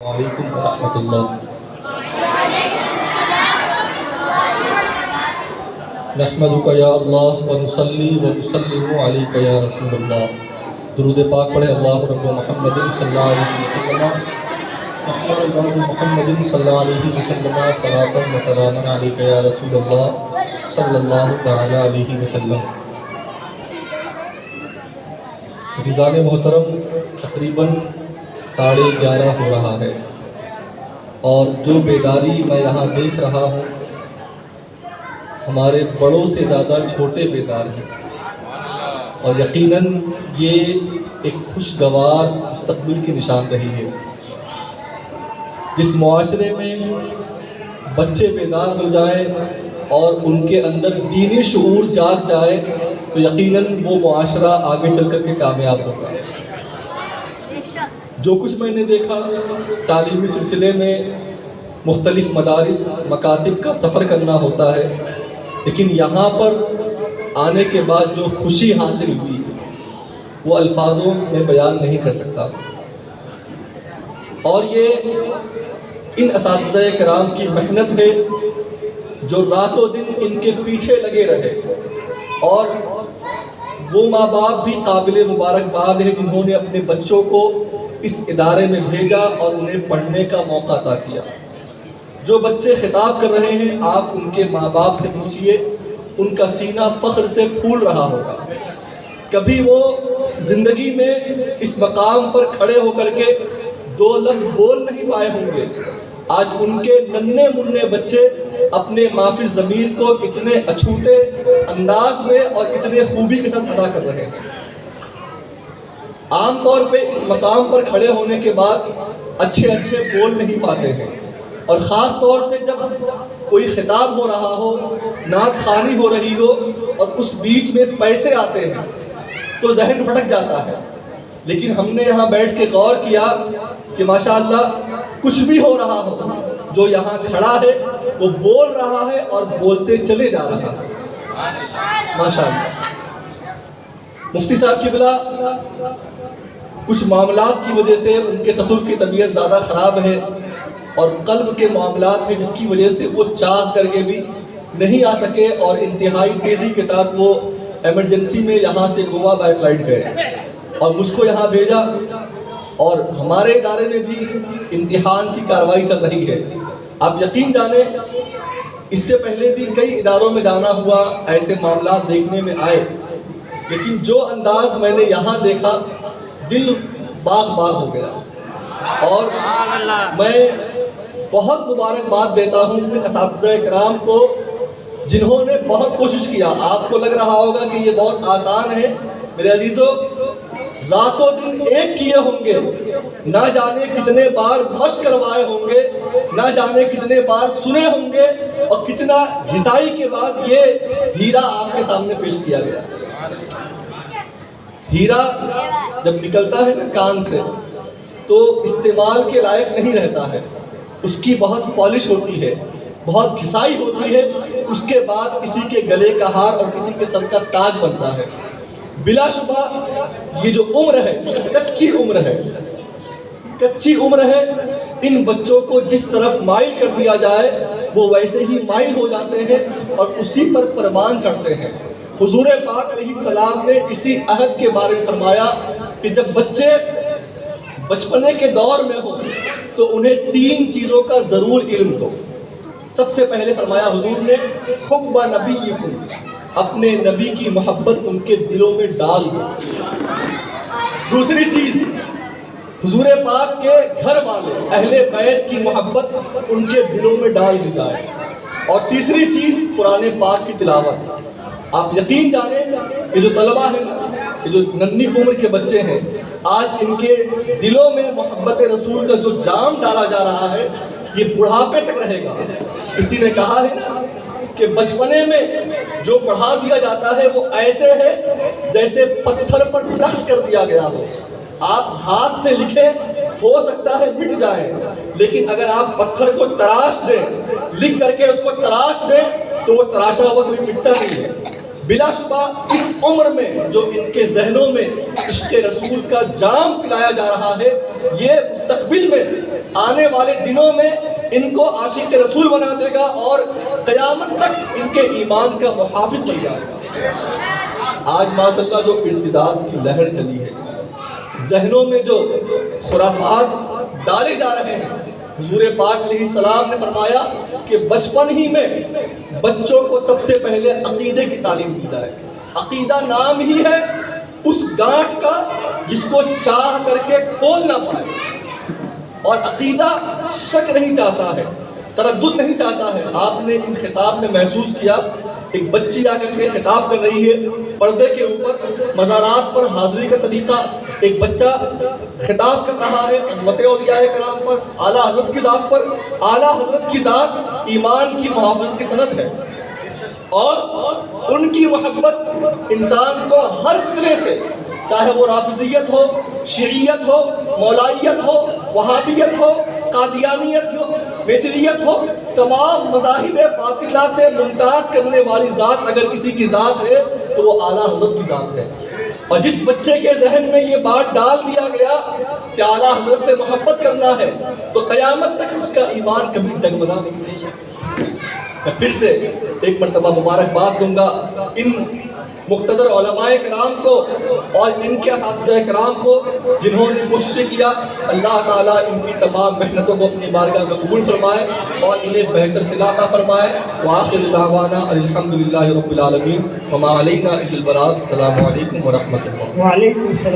وعلیکم ورحمۃ اللہ۔ نحمدک یا اللہ ونصلی ونسلم علیک یا رسول اللہ۔ درود پاک پڑھے اللہ رب محمد صلی اللہ علیہ وسلم محمد صلی اللہ علیہ وسلم صلاۃ و سلام علیک یا رسول اللہ صلی اللہ تعالی علیہ وسلم۔ عزیزان محترم، تقریباً 11:30 ہو رہا ہے اور جو بیداری میں یہاں دیکھ رہا ہوں ہمارے بڑوں سے زیادہ چھوٹے بیدار ہیں، اور یقیناً یہ ایک خوشگوار مستقبل کی نشاندہی ہے۔ جس معاشرے میں بچے بیدار ہو جائیں اور ان کے اندر دینی شعور جاگ جائے تو یقیناً وہ معاشرہ آگے چل کر کے کامیاب ہوگا۔ جو کچھ میں نے دیکھا تعلیمی سلسلے میں مختلف مدارس مکاتب کا سفر کرنا ہوتا ہے، لیکن یہاں پر آنے کے بعد جو خوشی حاصل ہوئی وہ الفاظوں میں بیان نہیں کر سکتا۔ اور یہ ان اساتذہ کرام کی محنت ہے جو راتوں دن ان کے پیچھے لگے رہے، اور وہ ماں باپ بھی قابل مبارکباد ہیں جنہوں نے اپنے بچوں کو اس ادارے میں بھیجا اور انہیں پڑھنے کا موقع عطا کیا۔ جو بچے خطاب کر رہے ہیں آپ ان کے ماں باپ سے پوچھئے، ان کا سینہ فخر سے پھول رہا ہوگا۔ کبھی وہ زندگی میں اس مقام پر کھڑے ہو کر کے 2 لفظ بول نہیں پائے ہوں گے، آج ان کے ننھے منھے بچے اپنے مافی ضمیر کو اتنے اچھوتے انداز میں اور اتنے خوبی کے ساتھ ادا کر رہے ہیں۔ عام طور پہ اس مقام پر کھڑے ہونے کے بعد اچھے بول نہیں پاتے ہیں، اور خاص طور سے جب کوئی خطاب ہو رہا ہو، نعت خوانی ہو رہی ہو اور اس بیچ میں پیسے آتے ہیں تو ذہن بھٹک جاتا ہے۔ لیکن ہم نے یہاں بیٹھ کے غور کیا کہ ماشاءاللہ کچھ بھی ہو رہا ہو، جو یہاں کھڑا ہے وہ بول رہا ہے اور بولتے چلے جا رہا ہے، ماشاءاللہ۔ مفتی صاحب کی بلا کچھ معاملات کی وجہ سے ان کے سسر کی طبیعت زیادہ خراب ہے اور قلب کے معاملات ہیں، جس کی وجہ سے وہ چاہ کر کے بھی نہیں آ سکے اور انتہائی تیزی کے ساتھ وہ ایمرجنسی میں یہاں سے گوا بائی فلائٹ گئے اور مجھ کو یہاں بھیجا، اور ہمارے ادارے میں بھی امتحان کی کارروائی چل رہی ہے۔ آپ یقین جانیں اس سے پہلے بھی کئی اداروں میں جانا ہوا، ایسے معاملات دیکھنے میں آئے، لیکن جو انداز میں نے یہاں دیکھا دل باغ ہو گیا، اور میں بہت مبارکباد دیتا ہوں ان اساتذہ کرام کو جنہوں نے بہت کوشش کیا۔ آپ کو لگ رہا ہوگا کہ یہ بہت آسان ہے، میرے عزیزو راتوں دن ایک کیے ہوں گے، نہ جانے کتنے بار مشق کروائے ہوں گے، نہ جانے کتنے بار سنے ہوں گے، اور کتنا گھسائی کے بعد یہ ہیرا آپ کے سامنے پیش کیا گیا۔ ہیرا جب نکلتا ہے نا کان سے تو استعمال کے لائق نہیں رہتا ہے، اس کی بہت پالش ہوتی ہے، بہت گھسائی ہوتی ہے، اس کے بعد کسی کے گلے کا ہار اور کسی کے سر کا تاج بنتا ہے۔ بلا شبہ یہ جو عمر ہے کچی عمر ہے، ان بچوں کو جس طرف مائل کر دیا جائے وہ ویسے ہی مائل ہو جاتے ہیں اور اسی پر پروان چڑھتے ہیں۔ حضور پاک علیہ السلام نے اسی عہد کے بارے میں فرمایا کہ جب بچے بچپنے کے دور میں ہوں تو انہیں 3 چیزوں کا ضرور علم دو۔ سب سے پہلے فرمایا حضور نے حب نبیکم، اپنے نبی کی محبت ان کے دلوں میں ڈال دو۔ دوسری چیز حضور پاک کے گھر والے اہل بیت کی محبت ان کے دلوں میں ڈال دی جائے، اور تیسری چیز قرآن پاک کی تلاوت۔ آپ یقین جانیں یہ جو طلبہ ہیں نا، یہ جو ننھی عمر کے بچے ہیں، آج ان کے دلوں میں محبت رسول کا جو جام ڈالا جا رہا ہے یہ بڑھاپے تک رہے گا۔ کسی نے کہا ہے نا کہ بچپنے میں جو پڑھا دیا جاتا ہے وہ ایسے ہے جیسے پتھر پر نقش کر دیا گیا ہو۔ آپ ہاتھ سے لکھیں ہو سکتا ہے مٹ جائے، لیکن اگر آپ پتھر کو تراش دیں، لکھ کر کے اس کو تراش دیں تو وہ تراشا ہوا کوئی مٹتا نہیں ہے۔ بلا شبہ اس عمر میں جو ان کے ذہنوں میں عشق رسول کا جام پلایا جا رہا ہے، یہ مستقبل میں آنے والے دنوں میں ان کو عاشق رسول بنا دے گا اور قیامت تک ان کے ایمان کا محافظ بن جائے گا۔ آج ماشاء اللہ جو ارتداد کی لہر چلی ہے، ذہنوں میں جو خرافات ڈالے جا رہے ہیں، حضور پاک علیہ السلام نے فرمایا کہ بچپن ہی میں بچوں کو سب سے پہلے عقیدے کی تعلیم دی جائے۔ عقیدہ نام ہی ہے اس گانٹھ کا جس کو چاہ کر کے کھول نہ پائے، اور عقیدہ شک نہیں چاہتا ہے، تردد نہیں چاہتا ہے۔ آپ نے ان خطاب میں محسوس کیا، ایک بچی آ کر کے خطاب کر رہی ہے پردے کے اوپر، مزارات پر حاضری کا طریقہ، ایک بچہ خطاب کر رہا ہے عظمت اولیاء کرام پر، اعلیٰ حضرت کی ذات پر۔ اعلیٰ حضرت کی ذات ایمان کی محافظت کی سند ہے، اور ان کی محبت انسان کو ہر فتنے سے، چاہے وہ رافضیت ہو، شیعیت ہو، مولائیت ہو، وہابیت ہو، قادیانیت ہو، میچریت ہو، تمام مذاہب باطلہ سے ممتاز کرنے والی ذات اگر کسی کی ذات ہے تو وہ اعلیٰ حضرت کی ذات ہے۔ اور جس بچے کے ذہن میں یہ بات ڈال دیا گیا کہ اعلیٰ حضرت سے محبت کرنا ہے تو قیامت تک اس کا ایمان کبھی ڈگمگا نہیں۔ میں پھر سے ایک مرتبہ مبارکباد دوں گا ان مقتدر علماء کرام کو اور ان کے اساتذہ کرام کو جنہوں نے کوششیں کیا۔ اللہ تعالیٰ ان کی تمام محنتوں کو اپنی بارگاہ میں قبول فرمائے اور انہیں بہتر صلہ عطا فرمائے۔ وآخر دعوانا الحمدللہ رب العالمین وما علینا الا البلاغ۔ السلام علیکم ورحمۃ اللہ۔ وعلیکم السلام۔